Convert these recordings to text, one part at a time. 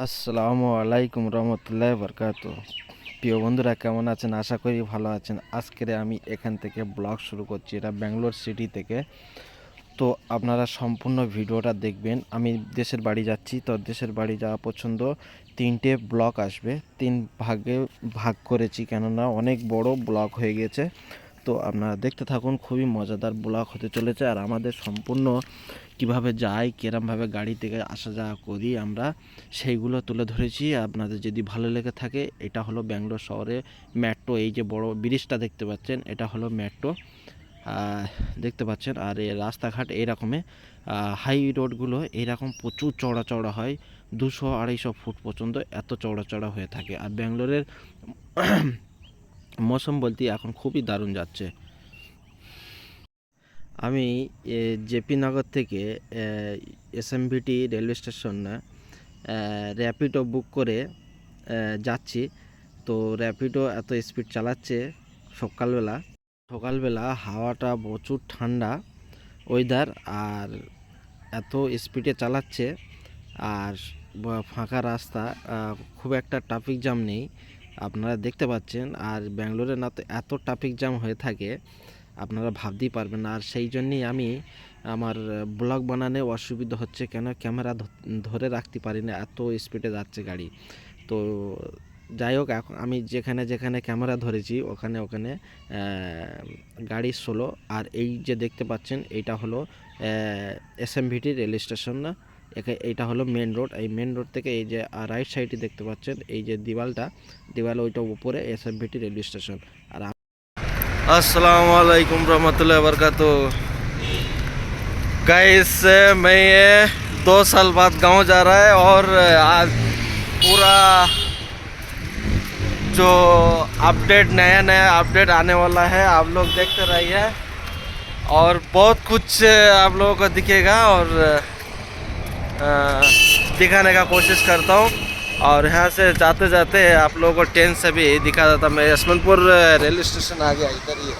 আসসালামু আলাইকুম রহমতুল্লাহ বরকাত। প্রিয় বন্ধুরা, কেমন আছেন? আশা করি ভালো আছেন। আজকে আমি এখান থেকে ব্লগ শুরু করছি, এটা ব্যাঙ্গালোর সিটি থেকে। তো আপনারা সম্পূর্ণ ভিডিওটা দেখবেন। আমি দেশের বাড়ি যাচ্ছি, তো দেশের বাড়ি যাওয়া পছন্দ। তিনটে ব্লগ আসবে, তিন ভাগে ভাগ করেছি, কেননা অনেক বড় ব্লগ হয়ে গেছে। তো আপনারা দেখতে থাকুন, খুবই মজাদার ব্লগ হতে চলেছে। আর আমাদের সম্পূর্ণ কিভাবে যাই, কিরমভাবে গাড়ি থেকে আসা যাওয়া করি আমরা, সেইগুলো তুলে ধরেছি। আপনাদের যদি ভালো লেগে থাকে, এটা হলো ব্যাঙ্গালোর শহরে মেট্রো। এই যে বড় ব্রিজটা দেখতে পাচ্ছেন, এটা হলো মেট্রো, দেখতে পাচ্ছেন। আর এই রাস্তাঘাট এইরকমই, হাই রোডগুলো এইরকম প্রচুর চওড়া চওড়া হয়, 200-250 ফুট পর্যন্ত এত চওড়া চওড়া হয়ে থাকে। আর ব্যাঙ্গালোরের মৌসুম বলতে এখন খুবই দারুণ যাচ্ছে। আমি জেপি নগর থেকে এসএমভিটি রেলওয়ে স্টেশন র্যাপিডো বুক করে যাচ্ছি। তো র্যাপিডো এত স্পিড চালাচ্ছে সকালবেলা। সকালবেলা হাওয়াটা প্রচুর ঠান্ডা ওয়েদার, আর এত স্পিডে চালাচ্ছে। আর ফাঁকা রাস্তা, খুব একটা ট্রাফিক জ্যাম নেই, আপনারা দেখতে পাচ্ছেন। আর ব্যাঙ্গালোরে না তো এত ট্রাফিক জ্যাম হয়ে থাকে, আপনারা ভাবতেই পারবেন না। আর সেই জন্যই আমি আমার ব্লগ বানানো অসুবিধা হচ্ছে, কেন ক্যামেরা ধরে রাখতে পারি না, এত স্পিডে যাচ্ছে গাড়ি। তো যাই হোক, এখন আমি যেখানে যেখানে ক্যামেরা ধরেছি ওখানে ওখানে গাড়ি স্লো। আর এই যে দেখতে পাচ্ছেন, এইটা হলো এসএমভিটি রেল স্টেশন না, এইটা হলো মেন রোড। এই মেন রোড থেকে এই যে রাইট সাইডে দেখতে পাচ্ছেন, এই যে দেওয়াল ওইটা উপরে এসএমভিটি রেল স্টেশন। আর अस्सलाम वालेकुम रहमतुल्लाहि वबरकातुह। गाइस, मैं ये 2 साल बाद गांव जा रहा है, और आज पूरा जो अपडेट, नया नया अपडेट आने वाला है, आप लोग देखते रहिए। और बहुत कुछ आप लोगों को दिखेगा, और दिखाने का कोशिश करता हूँ। और यहाँ से जाते जाते आप लोगों को ट्रेन से भी दिखा देता। मैं यशवंतपुर रेलवे स्टेशन आ गया, इधर ही है।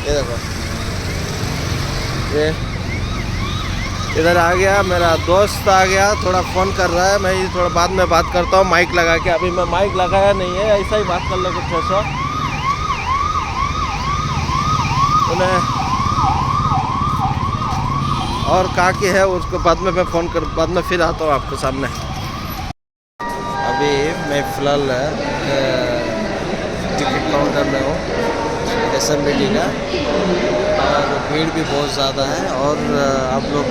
ये देखो, ये इधर आ गया, मेरा दोस्त आ गया, थोड़ा फ़ोन कर रहा है। मैं थोड़ा बाद में बात करता हूँ माइक लगा के। अभी मैं माइक लगाया नहीं है, ऐसा ही बात कर लो कुछ ऐसा। उन्हें और कहाँ की है उसको बाद में मैं फ़ोन कर, बाद में फिर आता हूँ आपके सामने। अभी मैं फ़िलहाल टिकट काउंटर में हूँ एसएमबीटी का, और भीड़ भी बहुत ज़्यादा है। और आप लोग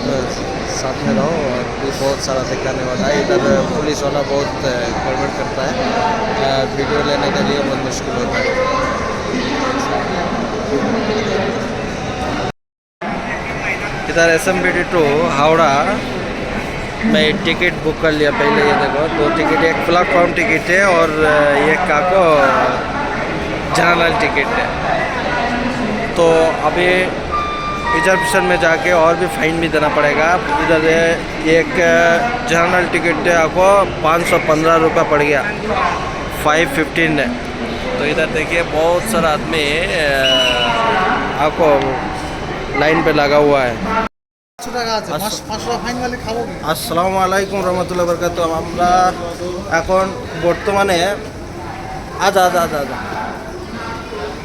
साथ में रहो, और भी बहुत सारा दिखाने वाला है। इधर पुलिस वाला बहुत गड़बड़ करता है, वीडियो लेने के लिए बहुत मुश्किल होता है। इधर एसएमबीटी टू हावड़ा मैं टिकट बुक कर लिया पहले। ये देखो, 2 टिकट, एक प्लेटफॉर्म टिकट है और एक काको जनरल टिकट है। तो अभी रिजर्वेशन में जाके और भी फ़ाइन भी देना पड़ेगा। इधर एक जनरल टिकट है, आपको 515 रुपये पड़ गया, 515 है। तो इधर देखिए बहुत सारा आदमी आपको लाइन पे लगा हुआ है। আসসালামু আলাইকুম রহমতুল্লাহ বরকাত। আমরা এখন বর্তমানে আজা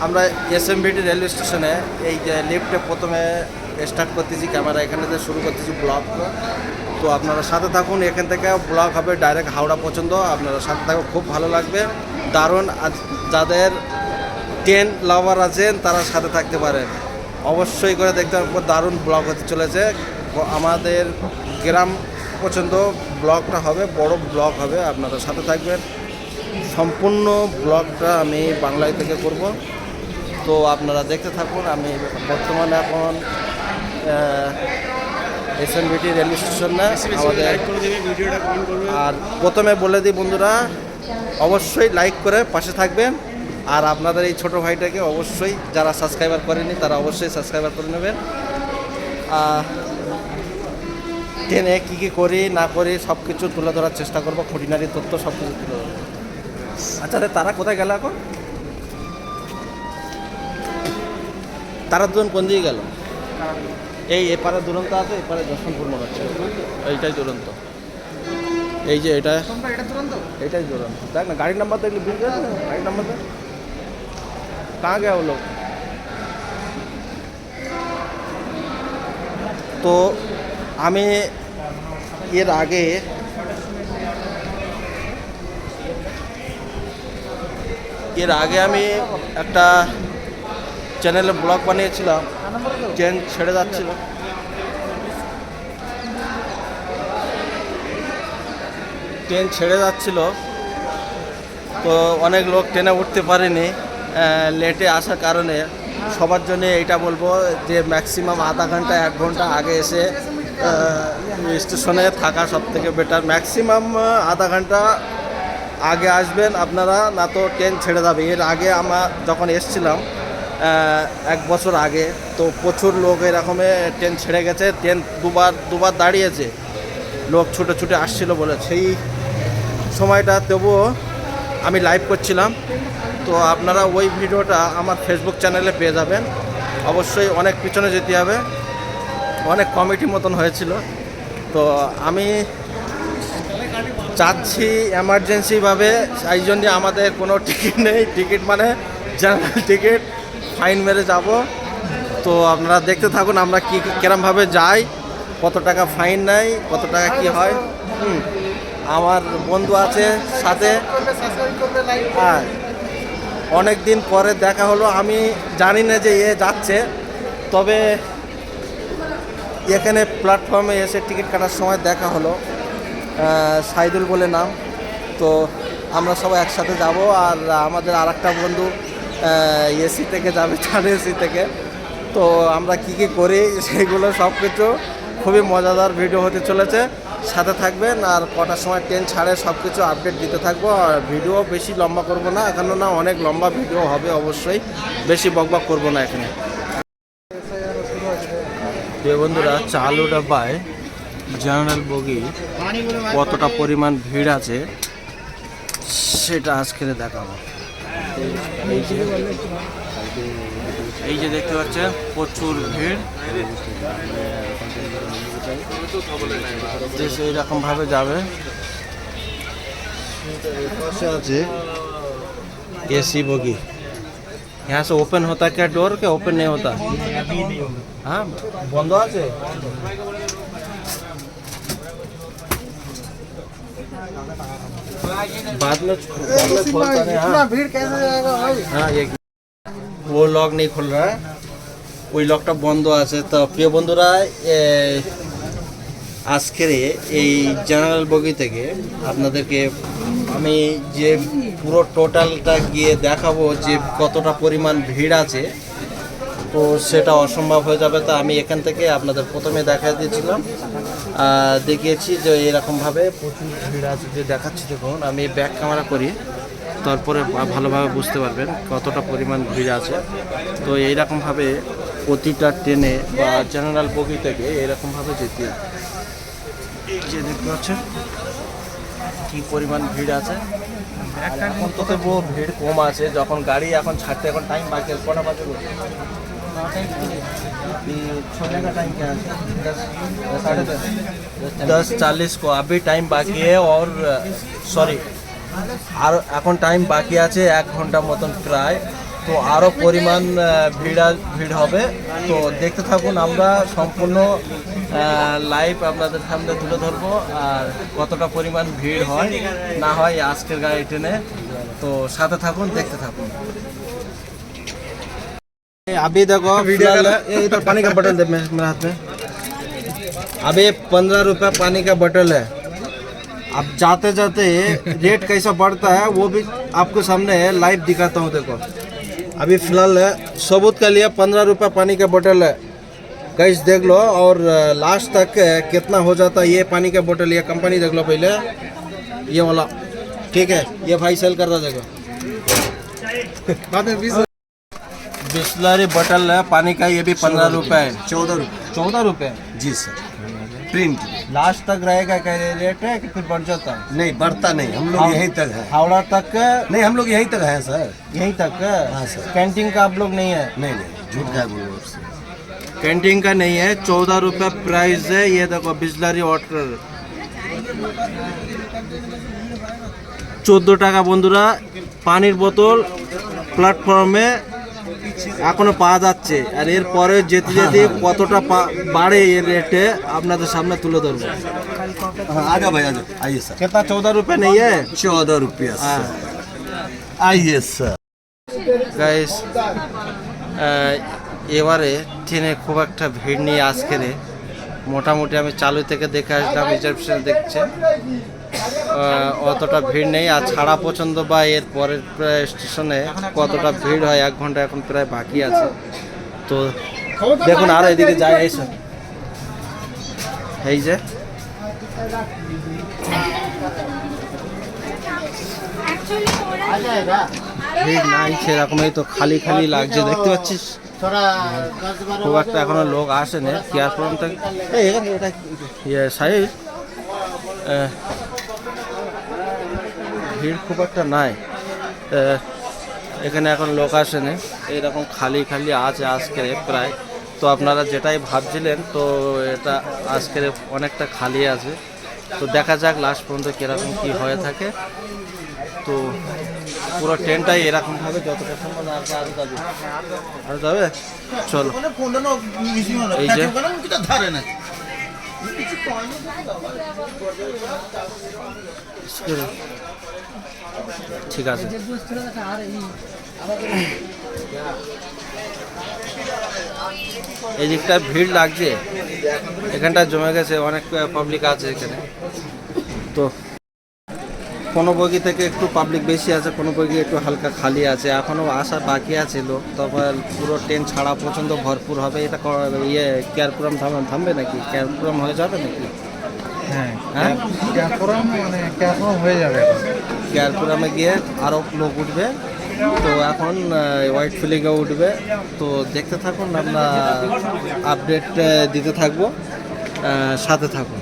আমরা এসএমভিটি রেলওয়ে স্টেশনে, এই যে লিফটে প্রথমে স্টার্ট করতেছি ক্যামেরা, এখানে থেকে শুরু করতেছি ব্লগ। তো আপনারা সাথে থাকুন, এখান থেকে ব্লগ হবে ডাইরেক্ট হাওড়া পর্যন্ত। আপনারা সাথে থাকুন, খুব ভালো লাগবে, দারুণ। যাদের ট্রেন লাভার আছেন তারা সাথে থাকতে পারেন, অবশ্যই করে দেখতে হবে, দারুণ ব্লগ হতে চলেছে। আমাদের গ্রাম পর্যন্ত ব্লগটা হবে, বড় ব্লগ হবে, আপনারা সাথে থাকবেন। সম্পূর্ণ ব্লগটা আমি বাংলায় থেকে করব, তো আপনারা দেখতে থাকুন। আমি বর্তমানে এখন এসএমভিটি রেলওয়ে স্টেশন না আমাদের। আর প্রথমে বলে দিই বন্ধুরা, অবশ্যই লাইক করে পাশে থাকবেন। আর আপনাদের এই ছোটো ভাইটাকে অবশ্যই, যারা সাবস্ক্রাইবার করেনি তারা অবশ্যই সাবস্ক্রাইবার করে নেবেন। ট্রেনে কী কী করি না করি সব কিছু তুলে ধরার চেষ্টা করবো, খুঁটিনাটি তথ্য সব কিছু তুলে ধরবো। আচ্ছা, তারা কোথায় গেল এখন? তারা দুজন কোন দিকে গেল? এই এপারে দুরন্ত আছে, এপারে যশবন্তপুর মনে হচ্ছে, এইটাই দুরন্ত। এই যে এটাই दुरंतो देख ना गाड़ी नंबर देख ली गाड़ी नंबर देख कहाँ गया वो लोग। तो আমি এর আগে আমি একটা চ্যানেলে ব্লগ বানিয়েছিলাম, ট্রেন ছেড়ে যাচ্ছিল, তো অনেক লোক ট্রেনে উঠতে পারেনি লেটে আসার কারণে। সবার জন্য এইটা বলবো যে ম্যাক্সিমাম আধা ঘন্টা 1 ঘন্টা আগে এসে স্টেশনে থাকা সব থেকে বেটার। ম্যাক্সিমাম আধা ঘন্টা আগে আসবেন আপনারা, না তো ট্রেন ছেড়ে যাবে। এর আগে আমরা যখন এসছিলাম 1 বছর আগে, তো প্রচুর লোক এরকমে ট্রেন ছেড়ে গেছে, ট্রেন দুবার দাঁড়িয়েছে, লোক ছুটে ছুটে আসছিল বলে। সেই সময়টা তবুও আমি লাইভ করছিলাম, তো আপনারা ওই ভিডিওটা আমার ফেসবুক চ্যানেলে পেয়ে যাবেন। অবশ্যই অনেক পিছনে যেতে হবে, অনেক কমিটি মতন হয়েছিল। তো আমি চাচ্ছি এমার্জেন্সিভাবে, সেই জন্যে আমাদের কোনো টিকিট নেই, টিকিট মানে জেনারেল টিকিট, ফাইন মেরে যাব। তো আপনারা দেখতে থাকুন আমরা কিরমভাবে যাই, কত টাকা ফাইন নেয়, কত টাকা কি হয়। আমার বন্ধু আছে সাথে, হ্যাঁ অনেক দিন পরে দেখা হলো। আমি জানি না যে এ যাচ্ছে, তবে এখানে প্ল্যাটফর্মে এসে টিকিট কাটার সময় দেখা হলো। সাইদুল বলে নাম। তো আমরা সবাই একসাথে যাব, আর আমাদের আরেকটা বন্ধু এসি থেকে যাবে, 4 এসি থেকে। তো আমরা কি করি সেগুলো সব কিছু খুবই মজাদার ভিডিও হতে চলেছে, সাথে থাকবেন। আর কটার সময় ট্রেন ছাড়ে সব কিছু আপডেট দিতে থাকবো। আর ভিডিও বেশি লম্বা করব না, কেননা অনেক লম্বা ভিডিও হবে, অবশ্যই বেশি বকবক করব না এখানে। বন্ধুরা, চালু ডাব্বায় জেনারেল বগি কতটা পরিমাণ ভিড় আছে সেটা আজকে দেখাবো। এই যে দেখতে পাচ্ছেন প্রচুর ভিড়, যে সেই রকম ভাবে যাবে। एसी बोगी यहाँ से ओपन होता है क्या डोर, क्या ओपन नहीं होता? हाँ बंद আছে। बाद में खोलता है। इतना भीड़ कैसे जाएगा भाई? हाँ ये वो लॉक नहीं खुल रहा है, ওই লকটা বন্ধ আছে। তো প্রিয় বন্ধুরা, আজকের এই জেনারেল বগি থেকে আপনাদেরকে আমি যে পুরো টোটালটা গিয়ে দেখাবো যে কতটা পরিমাণ ভিড় আছে, তো সেটা অসম্ভব হয়ে যাবে। তো আমি এখান থেকে আপনাদের প্রথমে দেখা দিয়েছিলাম, দেখিয়েছি যে এরকমভাবে প্রচুর ভিড় আছে, যে দেখাচ্ছি। দেখুন আমি ব্যাক ক্যামেরা করি, তারপরে ভালোভাবে বুঝতে পারবেন কতটা পরিমাণ ভিড় আছে। তো এইরকমভাবে প্রতিটা ট্রেনে বা জেনারেল বগি থেকে এরকমভাবে যেতে হয়। এই যে দেখতে পাচ্ছেন কি পরিমাণ ভিড় আছে। এখন তো তবুও ভিড় কম আছে, যখন গাড়ি এখন ছাড়তে এখন টাইম बाकी है। कौन बात है 10:40 को अभी टाइम बाकी है। और सॉरी আর এখন টাইম বাকি আছে 1 ঘন্টা মতন প্রায়। তো আরও পরিমাণ ভিড় হবে। তো দেখতে থাকুন, আমরা সম্পূর্ণ লাইভ আপনাদের সামনে তুলে ধরবো, আর কতটা পরিমাণ ভিড় হয় না হয় আজকের গাড়ি ট্রেনে। তো সাথে থাকুন, দেখতে থাকুন। अभी देखो इधर पानी का बोतल दे मेरे हाथ में। अभी 15 रुपये पानी का बोतल है। अब जाते जाते रेट कैसा बढ़ता है वो भी आपको सामने लाइव दिखाता हूँ। देखो अभी फिलहाल सबूत के लिए 15 रुपये पानी का बोतल है, गाइस देख लो। और लास्ट तक कितना हो जाता है ये पानी का बोतल, ये कंपनी देख लो पहले, ये वाला ठीक है, ये भाई सेल कर रहा देखो। बिस्लरी बोतल है पानी का, ये भी 15 रुपये है। 14 रुपये जी सर। प्रिंट लास्ट तक रहेगा क्या रेट है कि फिर बढ़ जाता है? नहीं बढ़ता नहीं, हम लोग यहीं तक है। हावड़ा तक नहीं, हम लोग यहीं तक है सर। यहीं तक? हाँ सर। कैंटीन का आप लोग नहीं है? नहीं झूठ का बोल रहे हो। कैंटीन का नहीं है, 14 रुपये प्राइस है। ये देखो बिस्लरी वाटर 14 টাকা বন্ধুরা পানির বোতল প্ল্যাটফর্মে এখনো পাওয়া যাচ্ছে। আর এরপরে যেতে যেতে কতটা বাড়ে এর রেটে আপনাদের সামনে তুলে ধরবো। हाँ आ जाओ भाई आ जाओ आइए सर कितना 14 रुपये नहीं है? 14 रुपया हाँ। आइए सर গাইস এবারে ট্রেনে খুব একটা ভিড় নেই আজকের। মোটামুটি আমি চালু থেকে দেখে আসলাম, রিজার্ভেশন দেখছে অতটা ভিড় নেই। আর ছাড়া পছন্দ বা এর পরের স্টেশনে কতটা ভিড় হয় 1 ঘন্টা এখন প্রায় বাকি আছে। তো দেখুন আর এদিকে যাই এই সব এই যে ভিড় নাই সেরকম, এই তো খালি খালি লাগছে দেখতে পাচ্ছিস। খুব একটা এখনো লোক আসেনি কেয়ার প্রোগ্রাম থেকে। সাইড ভিড় খুব একটা নাই এখানে, এখন লোক আসেনি, এইরকম খালি খালি আছে আজকের প্রায়। তো আপনারা যেটাই ভাবছিলেন তো এটা আজকের অনেকটা খালি আছে। তো দেখা যাক লাস্ট পর্যন্ত কীরকম কী হয়ে থাকে। তো পুরো ট্রেনটাই এরকম হবে যতটা সম্ভব। আর যাবে চলো এই যে ঠিক আছে। এই দিকটা ভিড় লাগছে, এখানটা জমে গেছে, অনেক পাবলিক আছে এখানে। তো কোনো বগি থেকে একটু পাবলিক বেশি আছে, কোনো বগি একটু হালকা খালি আছে, এখনও আসা বাকি আছে লোক। তবে পুরো ট্রেন ছাড়া পর্যন্ত ভরপুর হবে। এটা কেয়ারপুরাম থামবে নাকি? কেয়ারপুরাম হয়ে যাবে নাকি? হ্যাঁ হ্যাঁ কেয়ারপুরাম হয়ে যাবে। কেয়ারপুরামে গিয়ে আরও লোক উঠবে। তো এখন হোয়াইট ফিলিংয়ে উঠবে। তো দেখতে থাকুন, আমরা আপডেট দিতে থাকবো, সাথে থাকুন।